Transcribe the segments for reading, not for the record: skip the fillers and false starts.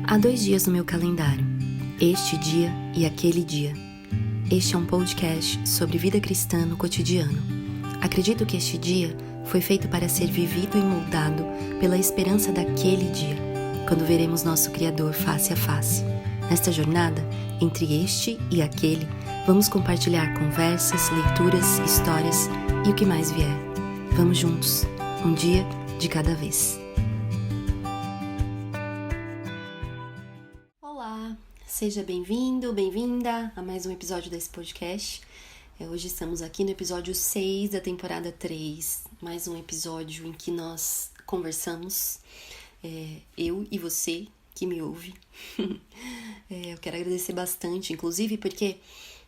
Há 2 dias no meu calendário, este dia e aquele dia. Este é um podcast sobre vida cristã no cotidiano. Acredito que este dia foi feito para ser vivido e moldado pela esperança daquele dia, quando veremos nosso Criador face a face. Nesta jornada, entre este e aquele, vamos compartilhar conversas, leituras, histórias e o que mais vier. Vamos juntos, um dia de cada vez. Olá, seja bem-vindo, bem-vinda a mais um episódio desse podcast. Hoje estamos aqui no episódio 6 da temporada 3, mais um episódio em que nós conversamos, eu e você que me ouve. Eu quero agradecer bastante, inclusive porque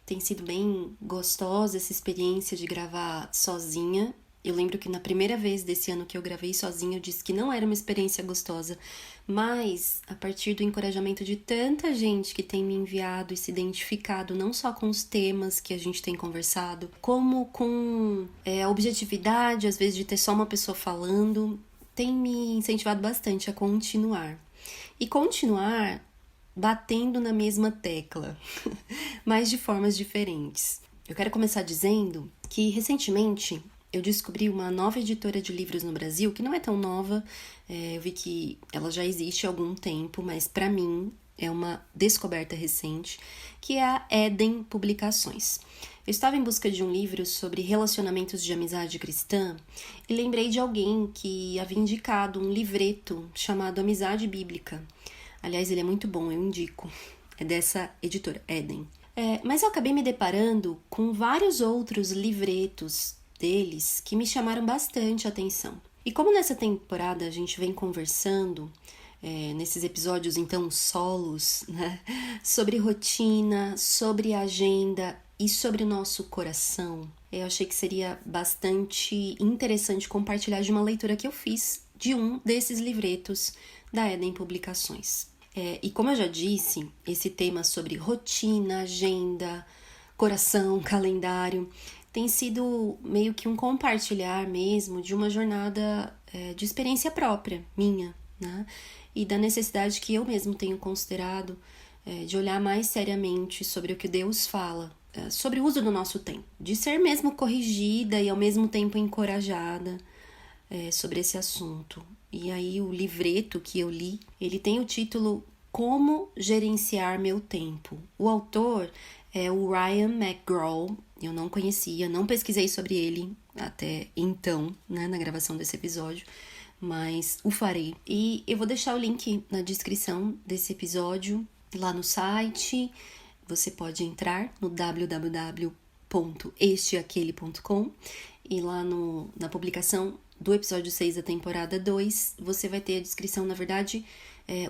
tem sido bem gostosa essa experiência de gravar sozinha. Eu lembro que na primeira vez desse ano que eu gravei sozinha, eu disse que não era uma experiência gostosa, mas a partir do encorajamento de tanta gente que tem me enviado e se identificado não só com os temas que a gente tem conversado, como com a objetividade, às vezes, de ter só uma pessoa falando, tem me incentivado bastante a continuar. E continuar batendo na mesma tecla, mas de formas diferentes. Eu quero começar dizendo que, recentemente, eu descobri uma nova editora de livros no Brasil, que não é tão nova, eu vi que ela já existe há algum tempo, mas para mim é uma descoberta recente, que é a Éden Publicações. Eu estava em busca de um livro sobre relacionamentos de amizade cristã e lembrei de alguém que havia indicado um livreto chamado Amizade Bíblica. Aliás, ele é muito bom, eu indico. É dessa editora, Éden. Mas eu acabei me deparando com vários outros livretos deles que me chamaram bastante a atenção. E como nessa temporada a gente vem conversando, nesses episódios então solos, né, sobre rotina, sobre agenda e sobre o nosso coração, eu achei que seria bastante interessante compartilhar de uma leitura que eu fiz de um desses livretos da Éden Publicações. E como eu já disse, esse tema sobre rotina, agenda, coração, calendário, tem sido meio que um compartilhar mesmo de uma jornada de experiência própria, minha, né? E da necessidade que eu mesmo tenho considerado de olhar mais seriamente sobre o que Deus fala, sobre o uso do nosso tempo, de ser mesmo corrigida e ao mesmo tempo encorajada sobre esse assunto. E aí o livreto que eu li, ele tem o título Como Gerenciar Meu Tempo. O autor é o Ryan McGraw. Eu não conhecia, não pesquisei sobre ele até então, né, na gravação desse episódio, mas o farei. E eu vou deixar o link na descrição desse episódio, lá no site. Você pode entrar no www.esteaquele.com e lá na publicação do episódio 6 da temporada 2, você vai ter a descrição, na verdade,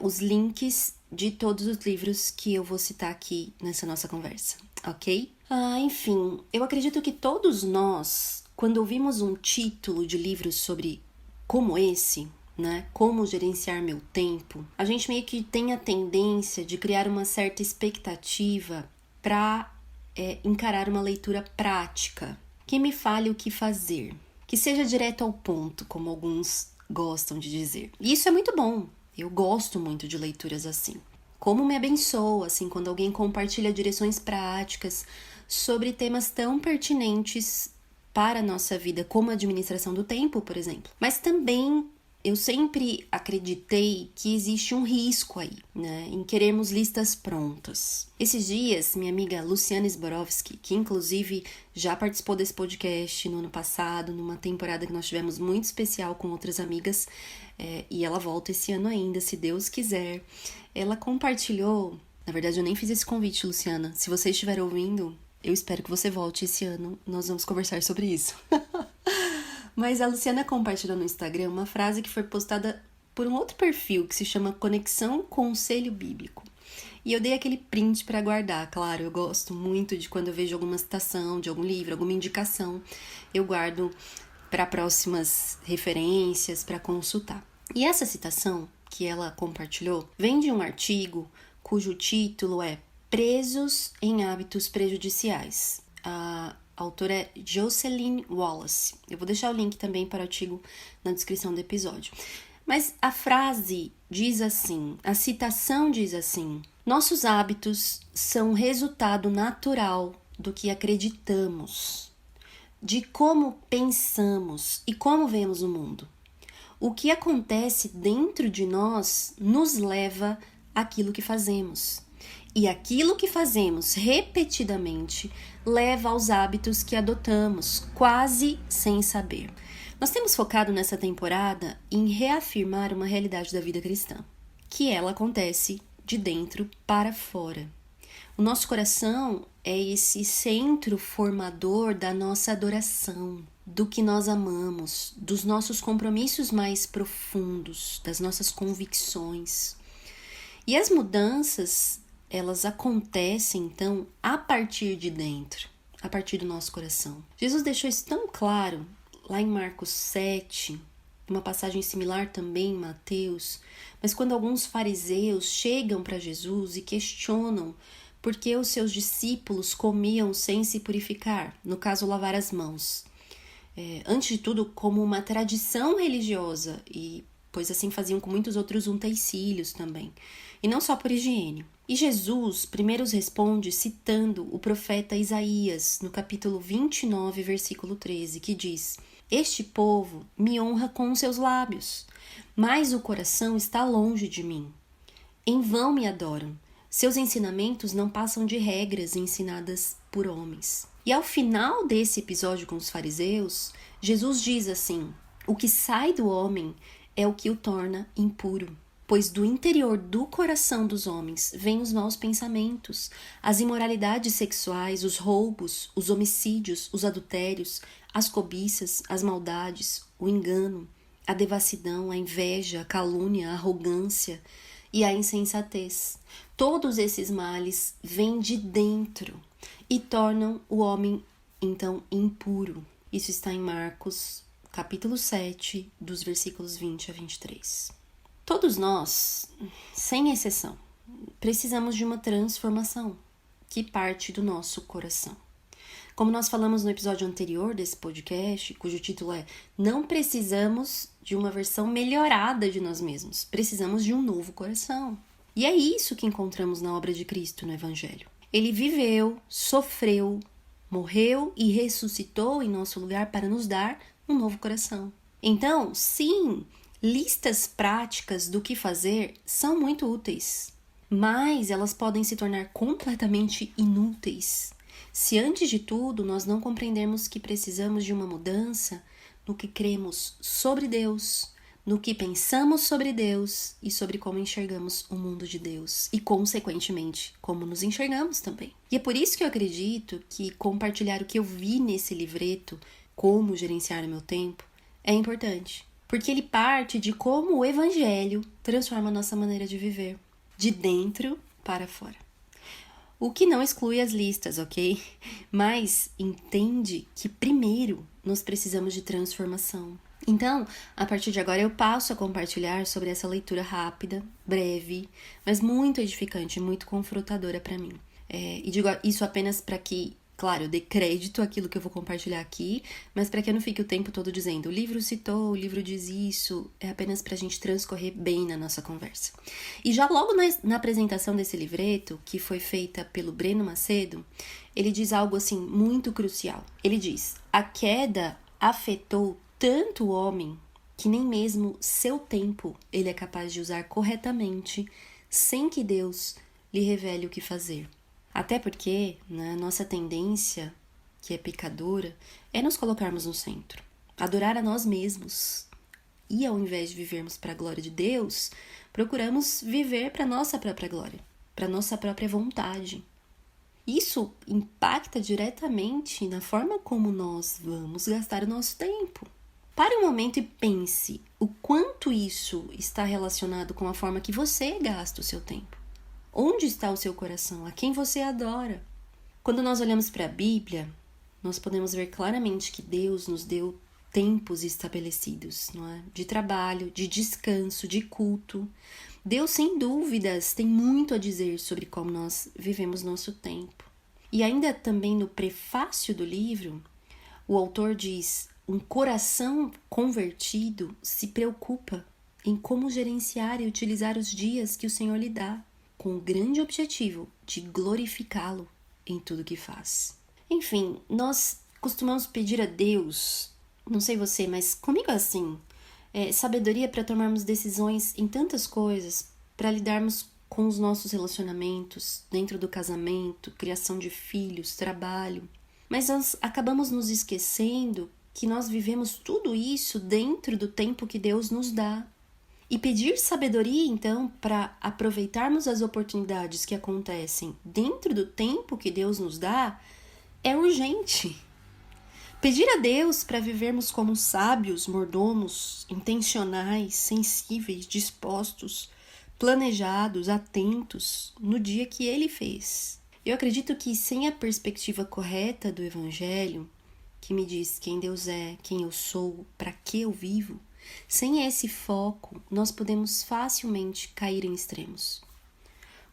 os links de todos os livros que eu vou citar aqui nessa nossa conversa, ok? Enfim, eu acredito que todos nós, quando ouvimos um título de livro sobre como esse, né, como gerenciar meu tempo, a gente meio que tem a tendência de criar uma certa expectativa para encarar uma leitura prática, que me fale o que fazer, que seja direto ao ponto, como alguns gostam de dizer. E isso é muito bom, eu gosto muito de leituras assim. Como me abençoa, assim, quando alguém compartilha direções práticas sobre temas tão pertinentes para a nossa vida, como a administração do tempo, por exemplo. Mas também eu sempre acreditei que existe um risco aí, né, em querermos listas prontas. Esses dias, minha amiga Luciana Sborowski, que inclusive já participou desse podcast no ano passado, numa temporada que nós tivemos muito especial com outras amigas, e ela volta esse ano ainda, se Deus quiser, ela compartilhou. Na verdade, eu nem fiz esse convite, Luciana. Se você estiver ouvindo, eu espero que você volte esse ano, nós vamos conversar sobre isso. Mas a Luciana compartilhou no Instagram uma frase que foi postada por um outro perfil que se chama Conexão Conselho Bíblico. E eu dei aquele print para guardar, claro, eu gosto muito de quando eu vejo alguma citação de algum livro, alguma indicação, eu guardo para próximas referências, para consultar. E essa citação que ela compartilhou vem de um artigo cujo título é Presos em Hábitos Prejudiciais. A autora é Jocelyn Wallace. Eu vou deixar o link também para o artigo na descrição do episódio. Mas a frase diz assim, a citação diz assim: nossos hábitos são resultado natural do que acreditamos, de como pensamos e como vemos o mundo. O que acontece dentro de nós nos leva àquilo que fazemos. E aquilo que fazemos repetidamente leva aos hábitos que adotamos, quase sem saber. Nós temos focado nessa temporada em reafirmar uma realidade da vida cristã, que ela acontece de dentro para fora. O nosso coração é esse centro formador da nossa adoração, do que nós amamos, dos nossos compromissos mais profundos, das nossas convicções. E as mudanças, elas acontecem, então, a partir de dentro, a partir do nosso coração. Jesus deixou isso tão claro lá em Marcos 7, uma passagem similar também em Mateus, mas quando alguns fariseus chegam para Jesus e questionam por que os seus discípulos comiam sem se purificar, no caso, lavar as mãos. Antes de tudo, como uma tradição religiosa, e pois assim faziam com muitos outros utensílios também, e não só por higiene. E Jesus primeiro os responde citando o profeta Isaías, no capítulo 29, versículo 13, que diz: este povo me honra com os seus lábios, mas o coração está longe de mim. Em vão me adoram. Seus ensinamentos não passam de regras ensinadas por homens. E ao final desse episódio com os fariseus, Jesus diz assim: o que sai do homem é o que o torna impuro. Pois do interior do coração dos homens vêm os maus pensamentos, as imoralidades sexuais, os roubos, os homicídios, os adultérios, as cobiças, as maldades, o engano, a devassidão, a inveja, a calúnia, a arrogância e a insensatez. Todos esses males vêm de dentro e tornam o homem, então, impuro. Isso está em Marcos, capítulo 7, dos versículos 20 a 23. Todos nós, sem exceção, precisamos de uma transformação que parte do nosso coração. Como nós falamos no episódio anterior desse podcast, cujo título é Não precisamos de uma versão melhorada de nós mesmos, precisamos de um novo coração. E é isso que encontramos na obra de Cristo no Evangelho. Ele viveu, sofreu, morreu e ressuscitou em nosso lugar para nos dar um novo coração. Então, sim, listas práticas do que fazer são muito úteis, mas elas podem se tornar completamente inúteis se antes de tudo nós não compreendermos que precisamos de uma mudança no que cremos sobre Deus, no que pensamos sobre Deus e sobre como enxergamos o mundo de Deus e, consequentemente, como nos enxergamos também. E é por isso que eu acredito que compartilhar o que eu vi nesse livreto, Como Gerenciar o Meu Tempo, é importante. Porque ele parte de como o Evangelho transforma a nossa maneira de viver, de dentro para fora. O que não exclui as listas, ok? Mas entende que primeiro nós precisamos de transformação. Então, a partir de agora eu passo a compartilhar sobre essa leitura rápida, breve, mas muito edificante, muito confrontadora para mim. E digo isso apenas para que, claro, eu dê crédito àquilo que eu vou compartilhar aqui, mas para que eu não fique o tempo todo dizendo o livro citou, o livro diz isso, é apenas para a gente transcorrer bem na nossa conversa. E já logo na apresentação desse livreto, que foi feita pelo Breno Macedo, ele diz algo assim muito crucial. Ele diz: a queda afetou tanto o homem que nem mesmo seu tempo ele é capaz de usar corretamente, sem que Deus lhe revele o que fazer. Até porque, né, nossa tendência, que é pecadora, é nos colocarmos no centro, adorar a nós mesmos. E ao invés de vivermos para a glória de Deus, procuramos viver para a nossa própria glória, para a nossa própria vontade. Isso impacta diretamente na forma como nós vamos gastar o nosso tempo. Pare um momento e pense o quanto isso está relacionado com a forma que você gasta o seu tempo. Onde está o seu coração? A quem você adora? Quando nós olhamos para a Bíblia, nós podemos ver claramente que Deus nos deu tempos estabelecidos, não é? De trabalho, de descanso, de culto. Deus, sem dúvidas, tem muito a dizer sobre como nós vivemos nosso tempo. E ainda também no prefácio do livro, o autor diz: um coração convertido se preocupa em como gerenciar e utilizar os dias que o Senhor lhe dá, com o grande objetivo de glorificá-lo em tudo que faz. Enfim, nós costumamos pedir a Deus, não sei você, mas comigo é assim, sabedoria para tomarmos decisões em tantas coisas, para lidarmos com os nossos relacionamentos, dentro do casamento, criação de filhos, trabalho. Mas nós acabamos nos esquecendo que nós vivemos tudo isso dentro do tempo que Deus nos dá. E pedir sabedoria, então, para aproveitarmos as oportunidades que acontecem dentro do tempo que Deus nos dá, é urgente. Pedir a Deus para vivermos como sábios, mordomos, intencionais, sensíveis, dispostos, planejados, atentos no dia que Ele fez. Eu acredito que sem a perspectiva correta do Evangelho, que me diz quem Deus é, quem eu sou, para que eu vivo, sem esse foco, nós podemos facilmente cair em extremos.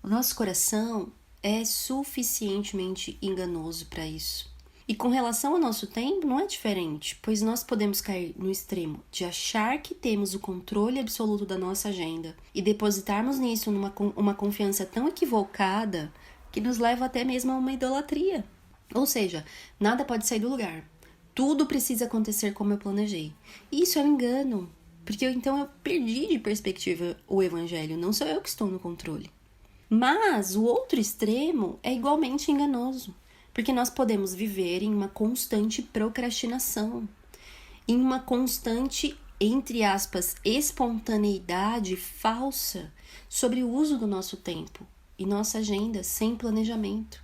O nosso coração é suficientemente enganoso para isso. E com relação ao nosso tempo, não é diferente, pois nós podemos cair no extremo de achar que temos o controle absoluto da nossa agenda e depositarmos nisso uma confiança tão equivocada que nos leva até mesmo a uma idolatria. Ou seja, nada pode sair do lugar. Tudo precisa acontecer como eu planejei. E isso é um engano, porque então eu perdi de perspectiva o Evangelho, não sou eu que estou no controle. Mas o outro extremo é igualmente enganoso, porque nós podemos viver em uma constante procrastinação, em uma constante, entre aspas, espontaneidade falsa sobre o uso do nosso tempo e nossa agenda sem planejamento.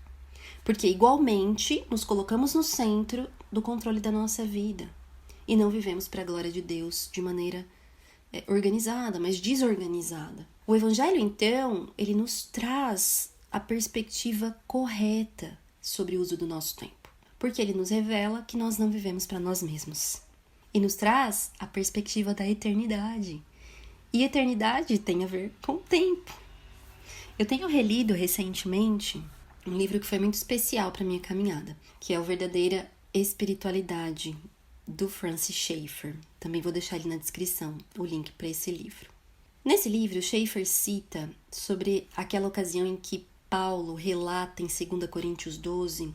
Porque igualmente nos colocamos no centro do controle da nossa vida e não vivemos para a glória de Deus de maneira organizada, mas desorganizada. O Evangelho, então, ele nos traz a perspectiva correta sobre o uso do nosso tempo, porque ele nos revela que nós não vivemos para nós mesmos e nos traz a perspectiva da eternidade. E eternidade tem a ver com o tempo. Eu tenho relido recentemente um livro que foi muito especial para minha caminhada, que é o Verdadeira Espiritualidade, do Francis Schaeffer. Também vou deixar ali na descrição o link para esse livro. Nesse livro, Schaeffer cita sobre aquela ocasião em que Paulo relata em 2 Coríntios 12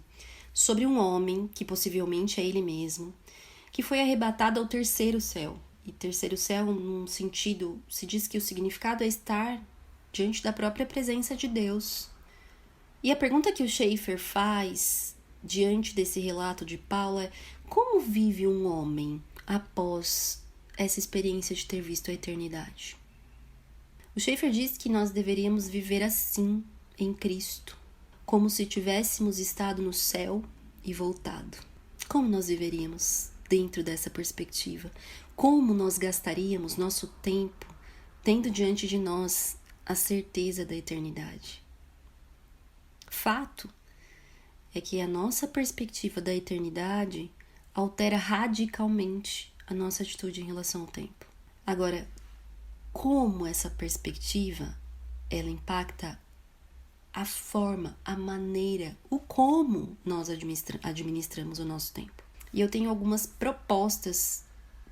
sobre um homem, que possivelmente é ele mesmo, que foi arrebatado ao terceiro céu. E terceiro céu, num sentido, se diz que o significado é estar diante da própria presença de Deus. E a pergunta que o Schaeffer faz diante desse relato de Paulo é: como vive um homem após essa experiência de ter visto a eternidade? O Schaeffer diz que nós deveríamos viver assim em Cristo, como se tivéssemos estado no céu e voltado. Como nós viveríamos dentro dessa perspectiva? Como nós gastaríamos nosso tempo tendo diante de nós a certeza da eternidade? Fato é que a nossa perspectiva da eternidade altera radicalmente a nossa atitude em relação ao tempo. Agora, como essa perspectiva ela impacta a forma, a maneira, o como nós administramos o nosso tempo. E eu tenho algumas propostas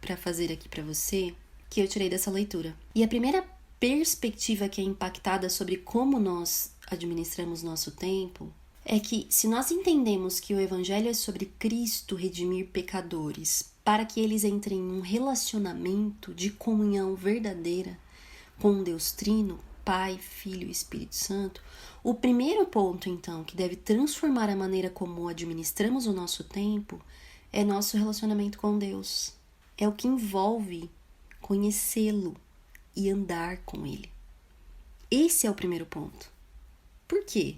para fazer aqui para você que eu tirei dessa leitura. E a primeira perspectiva que é impactada sobre como nós administramos nosso tempo é que, se nós entendemos que o Evangelho é sobre Cristo redimir pecadores para que eles entrem em um relacionamento de comunhão verdadeira com Deus Trino, Pai, Filho e Espírito Santo, o primeiro ponto, então, que deve transformar a maneira como administramos o nosso tempo é nosso relacionamento com Deus. É o que envolve conhecê-lo e andar com Ele. Esse é o primeiro ponto. Por quê?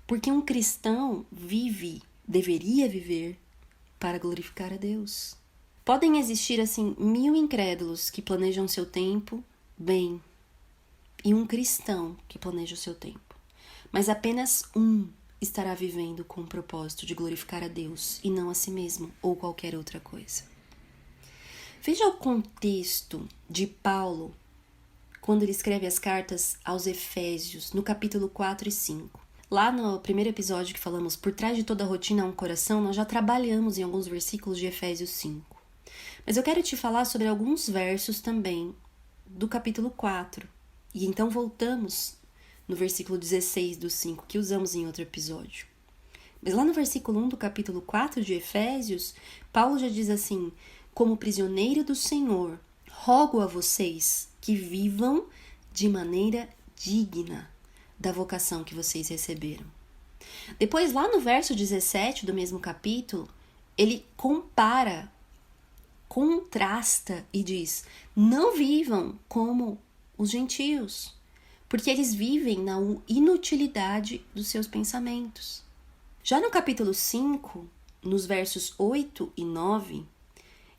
Porque um cristão deveria viver para glorificar a Deus. Podem existir, assim, 1000 incrédulos que planejam seu tempo bem e um cristão que planeja o seu tempo. Mas apenas um estará vivendo com o propósito de glorificar a Deus e não a si mesmo ou qualquer outra coisa. Veja o contexto de Paulo quando ele escreve as cartas aos Efésios, no capítulo 4 e 5. Lá no primeiro episódio que falamos por trás de toda a rotina há um coração, nós já trabalhamos em alguns versículos de Efésios 5. Mas eu quero te falar sobre alguns versos também do capítulo 4. E então voltamos no versículo 16 do 5, que usamos em outro episódio. Mas lá no versículo 1 do capítulo 4 de Efésios, Paulo já diz assim: como prisioneiro do Senhor, rogo a vocês que vivam de maneira digna da vocação que vocês receberam. Depois, lá no verso 17 do mesmo capítulo, ele compara, contrasta e diz: não vivam como os gentios, porque eles vivem na inutilidade dos seus pensamentos. Já no capítulo 5, nos versos 8 e 9,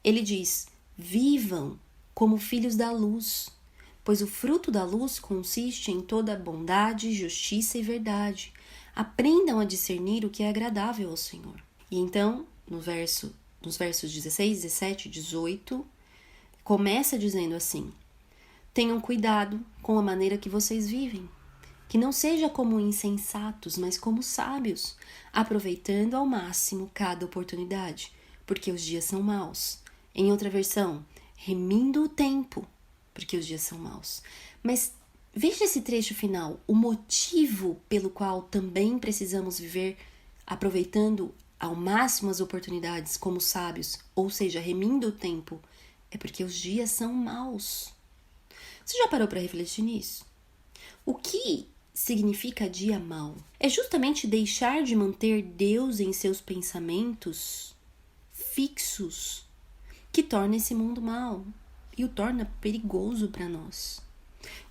ele diz: vivam como filhos da luz, pois o fruto da luz consiste em toda bondade, justiça e verdade. Aprendam a discernir o que é agradável ao Senhor. E então, nos versos 16, 17 e 18, começa dizendo assim: tenham cuidado com a maneira que vocês vivem, que não seja como insensatos, mas como sábios, aproveitando ao máximo cada oportunidade, porque os dias são maus. Em outra versão, remindo o tempo, porque os dias são maus. Mas veja esse trecho final, o motivo pelo qual também precisamos viver aproveitando ao máximo as oportunidades como sábios, ou seja, remindo o tempo, é porque os dias são maus. Você já parou para refletir nisso? O que significa dia mau? É justamente deixar de manter Deus em seus pensamentos fixos que torna esse mundo mau e o torna perigoso para nós.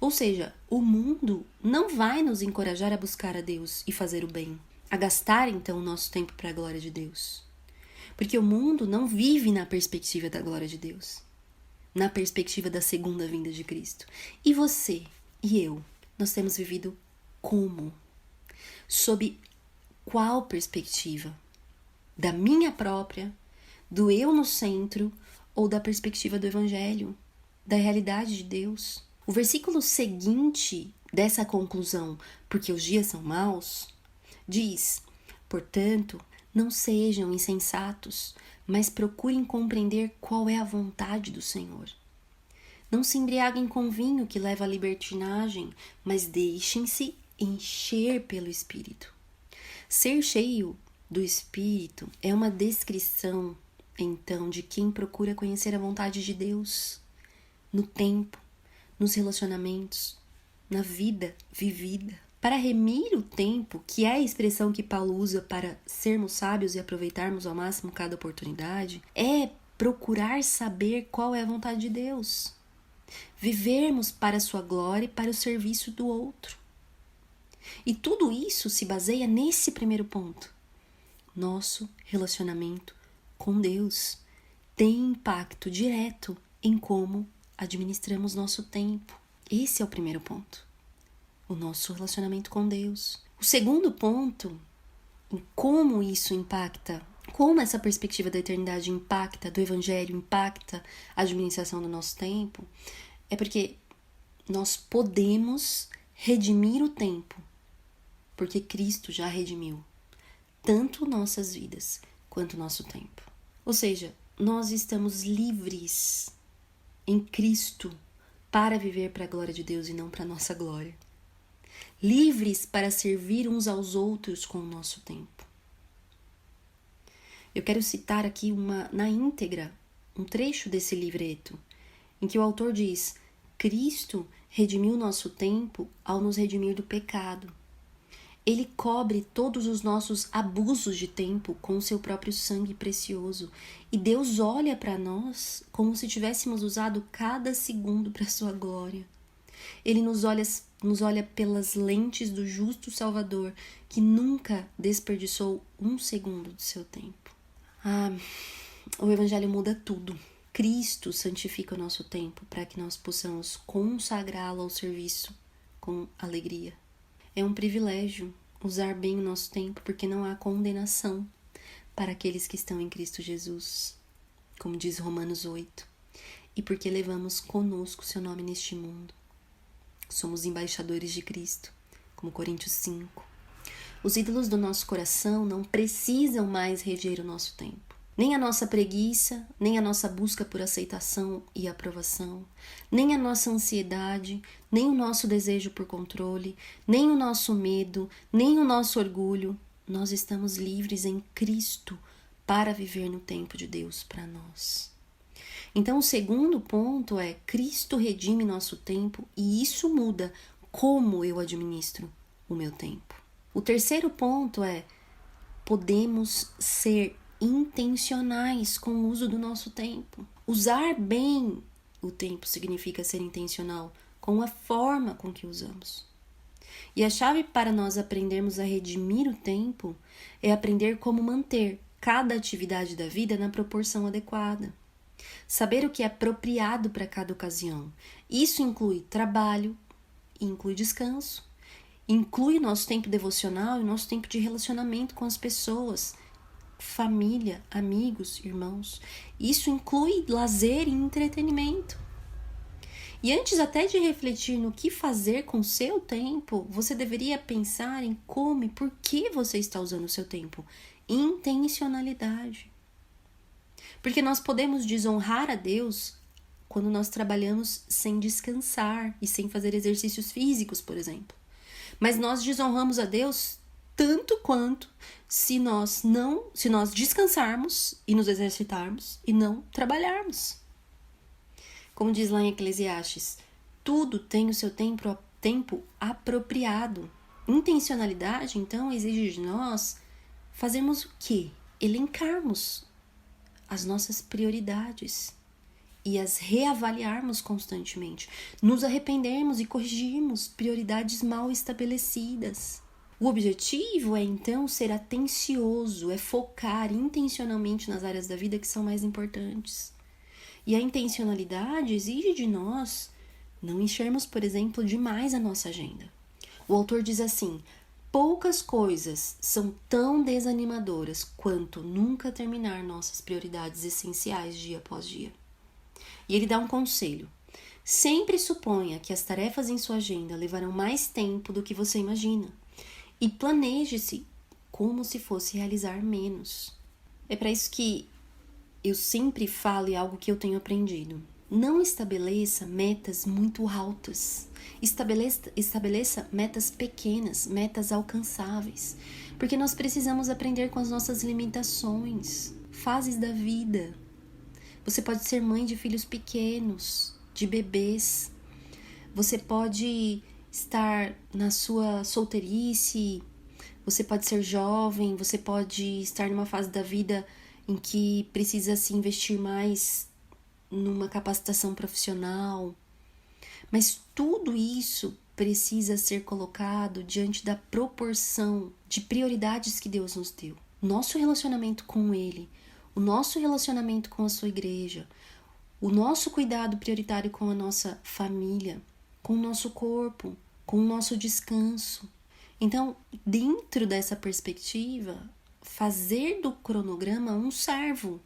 Ou seja, o mundo não vai nos encorajar a buscar a Deus e fazer o bem, a gastar então o nosso tempo para a glória de Deus. Porque o mundo não vive na perspectiva da glória de Deus, na perspectiva da segunda vinda de Cristo. E você e eu, nós temos vivido como? Sob qual perspectiva? Da minha própria, do eu no centro ou da perspectiva do Evangelho, da realidade de Deus? O versículo seguinte dessa conclusão, porque os dias são maus, diz: portanto, não sejam insensatos, mas procurem compreender qual é a vontade do Senhor. Não se embriaguem com vinho que leva à libertinagem, mas deixem-se encher pelo Espírito. Ser cheio do Espírito é uma descrição, então, de quem procura conhecer a vontade de Deus no tempo, nos relacionamentos, na vida vivida. Para remir o tempo, que é a expressão que Paulo usa para sermos sábios e aproveitarmos ao máximo cada oportunidade, é procurar saber qual é a vontade de Deus. Vivermos para a sua glória e para o serviço do outro. E tudo isso se baseia nesse primeiro ponto. Nosso relacionamento com Deus tem impacto direto em como administramos nosso tempo. Esse é o primeiro ponto. O nosso relacionamento com Deus. O segundo ponto, em como isso impacta, como essa perspectiva da eternidade impacta, do Evangelho impacta a administração do nosso tempo, é porque nós podemos redimir o tempo, porque Cristo já redimiu tanto nossas vidas quanto nosso tempo. Ou seja, nós estamos livres em Cristo para viver para a glória de Deus e não para a nossa glória. Livres para servir uns aos outros com o nosso tempo. Eu quero citar aqui na íntegra um trecho desse livreto, em que o autor diz: Cristo redimiu nosso tempo ao nos redimir do pecado. Ele cobre todos os nossos abusos de tempo com o seu próprio sangue precioso. E Deus olha para nós como se tivéssemos usado cada segundo para a sua glória. Ele nos olha pelas lentes do justo Salvador, que nunca desperdiçou um segundo do seu tempo. O Evangelho muda tudo. Cristo santifica o nosso tempo para que nós possamos consagrá-lo ao serviço com alegria. É um privilégio usar bem o nosso tempo, porque não há condenação para aqueles que estão em Cristo Jesus, como diz Romanos 8, e porque levamos conosco o seu nome neste mundo. Somos embaixadores de Cristo, como Coríntios 5. Os ídolos do nosso coração não precisam mais reger o nosso tempo. Nem a nossa preguiça, nem a nossa busca por aceitação e aprovação, nem a nossa ansiedade, nem o nosso desejo por controle, nem o nosso medo, nem o nosso orgulho. Nós estamos livres em Cristo para viver no tempo de Deus para nós. Então, o segundo ponto é: Cristo redime nosso tempo e isso muda como eu administro o meu tempo. O terceiro ponto é: podemos ser intencionais com o uso do nosso tempo. Usar bem o tempo significa ser intencional com a forma com que usamos. E a chave para nós aprendermos a redimir o tempo é aprender como manter cada atividade da vida na proporção adequada. Saber o que é apropriado para cada ocasião. Isso inclui trabalho, inclui descanso, inclui nosso tempo devocional e nosso tempo de relacionamento com as pessoas, família, amigos, irmãos. Isso inclui lazer e entretenimento. E antes até de refletir no que fazer com o seu tempo, você deveria pensar em como e por que você está usando o seu tempo. Intencionalidade. Porque nós podemos desonrar a Deus quando nós trabalhamos sem descansar e sem fazer exercícios físicos, por exemplo. Mas nós desonramos a Deus tanto quanto se nós descansarmos e nos exercitarmos e não trabalharmos. Como diz lá em Eclesiastes, tudo tem o seu tempo apropriado. Intencionalidade, então, exige de nós fazermos o quê? Elencarmos as nossas prioridades e as reavaliarmos constantemente, nos arrependermos e corrigirmos prioridades mal estabelecidas. O objetivo é então ser atencioso, é focar intencionalmente nas áreas da vida que são mais importantes. E a intencionalidade exige de nós não enchermos, por exemplo, demais a nossa agenda. O autor diz assim: poucas coisas são tão desanimadoras quanto nunca terminar nossas prioridades essenciais dia após dia. E ele dá um conselho: sempre suponha que as tarefas em sua agenda levarão mais tempo do que você imagina e planeje-se como se fosse realizar menos. É para isso que eu sempre falo, e algo que eu tenho aprendido: não estabeleça metas muito altas. Estabeleça metas pequenas, metas alcançáveis. Porque nós precisamos aprender com as nossas limitações, fases da vida. Você pode ser mãe de filhos pequenos, de bebês. Você pode estar na sua solteirice. Você pode ser jovem. Você pode estar numa fase da vida em que precisa se investir mais numa capacitação profissional. Mas tudo isso precisa ser colocado diante da proporção de prioridades que Deus nos deu. Nosso relacionamento com Ele, o nosso relacionamento com a sua igreja, o nosso cuidado prioritário com a nossa família, com o nosso corpo, com o nosso descanso. Então, dentro dessa perspectiva, fazer do cronograma um servo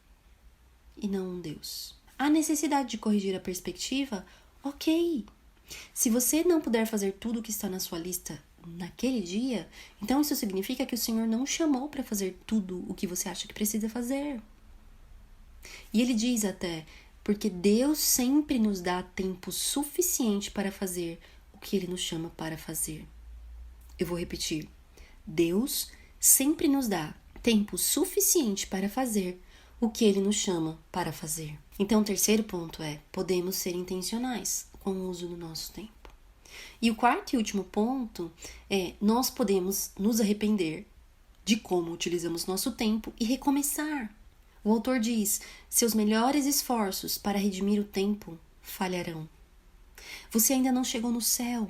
e não um Deus. Há necessidade de corrigir a perspectiva? Ok. Se você não puder fazer tudo o que está na sua lista naquele dia, então isso significa que o Senhor não chamou para fazer tudo o que você acha que precisa fazer. E ele diz até: porque Deus sempre nos dá tempo suficiente para fazer o que Ele nos chama para fazer. Eu vou repetir: Deus sempre nos dá tempo suficiente para fazer o que Ele nos chama para fazer. Então, o terceiro ponto é: podemos ser intencionais com o uso do nosso tempo. E o quarto e último ponto é: nós podemos nos arrepender de como utilizamos nosso tempo e recomeçar. O autor diz: seus melhores esforços para redimir o tempo falharão. Você ainda não chegou no céu,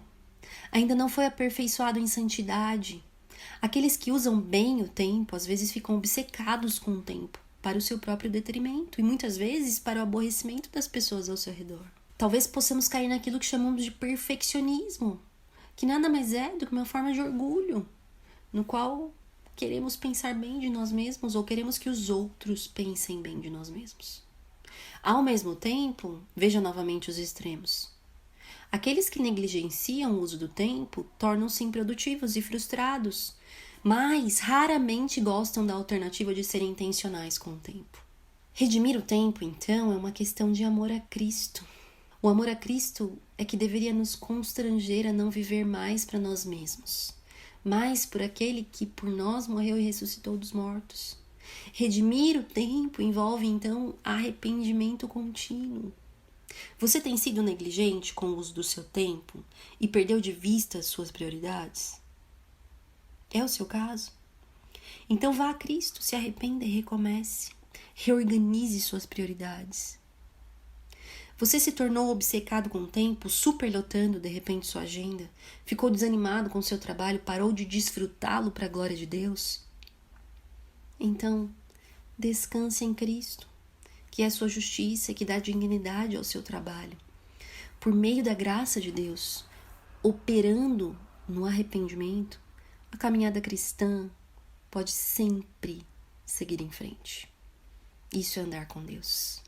ainda não foi aperfeiçoado em santidade. Aqueles que usam bem o tempo às vezes ficam obcecados com o tempo, para o seu próprio detrimento e muitas vezes para o aborrecimento das pessoas ao seu redor. Talvez possamos cair naquilo que chamamos de perfeccionismo, que nada mais é do que uma forma de orgulho, no qual queremos pensar bem de nós mesmos ou queremos que os outros pensem bem de nós mesmos. Ao mesmo tempo, veja novamente os extremos. Aqueles que negligenciam o uso do tempo tornam-se improdutivos e frustrados, mas raramente gostam da alternativa de serem intencionais com o tempo. Redimir o tempo, então, é uma questão de amor a Cristo. O amor a Cristo é que deveria nos constranger a não viver mais para nós mesmos, mas por aquele que por nós morreu e ressuscitou dos mortos. Redimir o tempo envolve, então, arrependimento contínuo. Você tem sido negligente com o uso do seu tempo e perdeu de vista as suas prioridades? É o seu caso? Então vá a Cristo, se arrependa e recomece. Reorganize suas prioridades. Você se tornou obcecado com o tempo, superlotando de repente sua agenda? Ficou desanimado com seu trabalho, parou de desfrutá-lo para a glória de Deus? Então, descanse em Cristo, que é a sua justiça, que dá dignidade ao seu trabalho. Por meio da graça de Deus, operando no arrependimento, a caminhada cristã pode sempre seguir em frente. Isso é andar com Deus.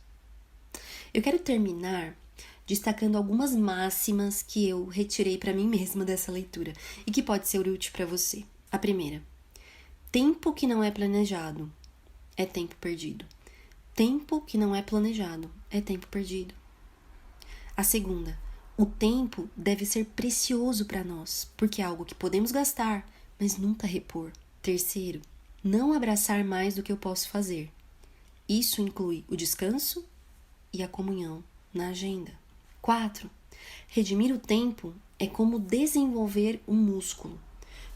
Eu quero terminar destacando algumas máximas que eu retirei para mim mesma dessa leitura e que pode ser útil para você. A primeira: tempo que não é planejado é tempo perdido. Tempo que não é planejado é tempo perdido. A segunda: o tempo deve ser precioso para nós, porque é algo que podemos gastar, mas nunca repor. Terceiro: não abraçar mais do que eu posso fazer. Isso inclui o descanso e a comunhão na agenda. 4. Redimir o tempo é como desenvolver um músculo.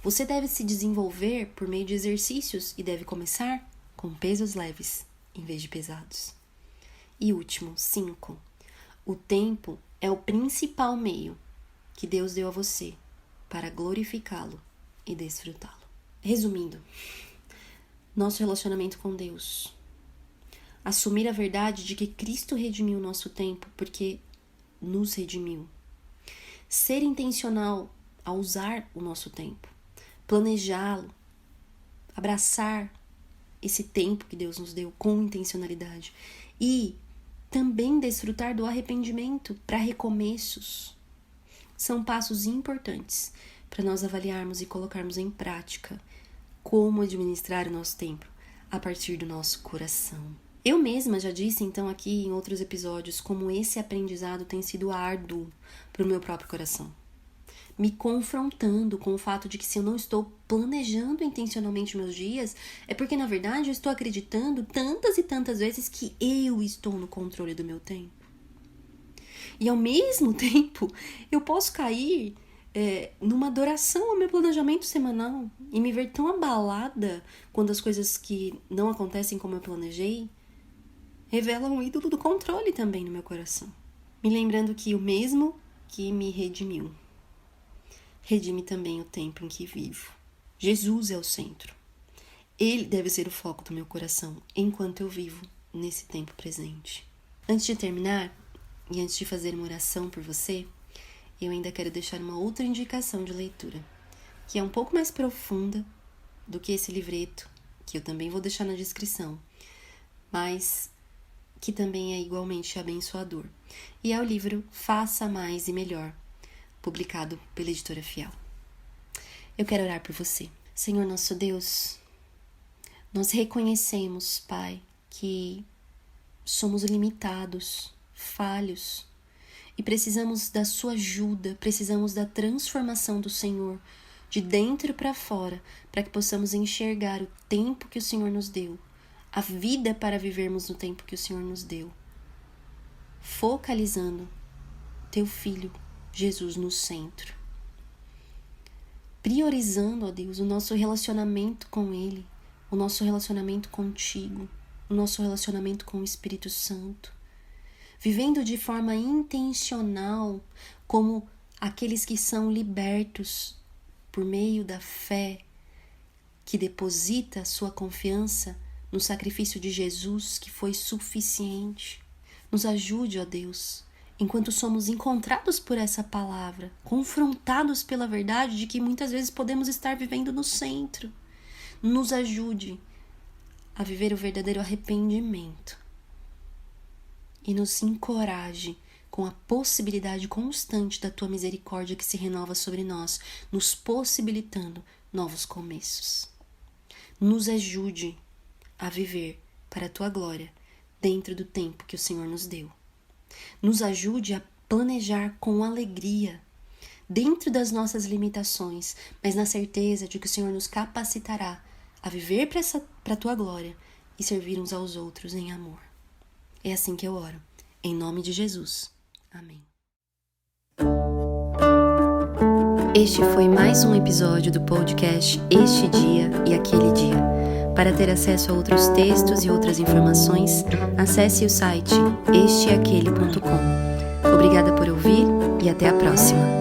Você deve se desenvolver por meio de exercícios e deve começar com pesos leves em vez de pesados. E último, 5. O tempo é o principal meio que Deus deu a você para glorificá-lo e desfrutá-lo. Resumindo, nosso relacionamento com Deus. Assumir a verdade de que Cristo redimiu o nosso tempo porque nos redimiu. Ser intencional ao usar o nosso tempo. Planejá-lo. Abraçar esse tempo que Deus nos deu com intencionalidade. E também desfrutar do arrependimento para recomeços. São passos importantes para nós avaliarmos e colocarmos em prática como administrar o nosso tempo a partir do nosso coração. Eu mesma já disse então aqui em outros episódios como esse aprendizado tem sido árduo para o meu próprio coração. Me confrontando com o fato de que se eu não estou planejando intencionalmente meus dias, é porque na verdade eu estou acreditando tantas e tantas vezes que eu estou no controle do meu tempo. E ao mesmo tempo eu posso cair numa adoração ao meu planejamento semanal e me ver tão abalada quando as coisas que não acontecem como eu planejei revelam um ídolo do controle também no meu coração. Me lembrando que o mesmo que me redimiu, redime também o tempo em que vivo. Jesus é o centro. Ele deve ser o foco do meu coração enquanto eu vivo nesse tempo presente. Antes de terminar, e antes de fazer uma oração por você, eu ainda quero deixar uma outra indicação de leitura, que é um pouco mais profunda do que esse livreto, que eu também vou deixar na descrição, mas que também é igualmente abençoador. E é o livro Faça Mais e Melhor, publicado pela Editora Fiel. Eu quero orar por você. Senhor nosso Deus, nós reconhecemos, Pai, que somos limitados, falhos, e precisamos da sua ajuda, precisamos da transformação do Senhor, de dentro para fora, para que possamos enxergar o tempo que o Senhor nos deu, a vida para vivermos no tempo que o Senhor nos deu, focalizando teu Filho, Jesus, no centro. Priorizando, ó Deus, o nosso relacionamento com Ele, o nosso relacionamento contigo, o nosso relacionamento com o Espírito Santo. Vivendo de forma intencional, como aqueles que são libertos por meio da fé, que deposita sua confiança no sacrifício de Jesus, que foi suficiente. Nos ajude, ó Deus, enquanto somos encontrados por essa palavra, confrontados pela verdade de que muitas vezes podemos estar vivendo no centro. Nos ajude a viver o verdadeiro arrependimento e nos encoraje com a possibilidade constante da Tua misericórdia que se renova sobre nós, nos possibilitando novos começos. Nos ajude a viver para a Tua glória, dentro do tempo que o Senhor nos deu. Nos ajude a planejar com alegria, dentro das nossas limitações, mas na certeza de que o Senhor nos capacitará a viver para a tua glória e servir uns aos outros em amor. É assim que eu oro, em nome de Jesus. Amém. Este foi mais um episódio do podcast Este Dia e Aquele Dia. Para ter acesso a outros textos e outras informações, acesse o site esteaquele.com. Obrigada por ouvir e até a próxima.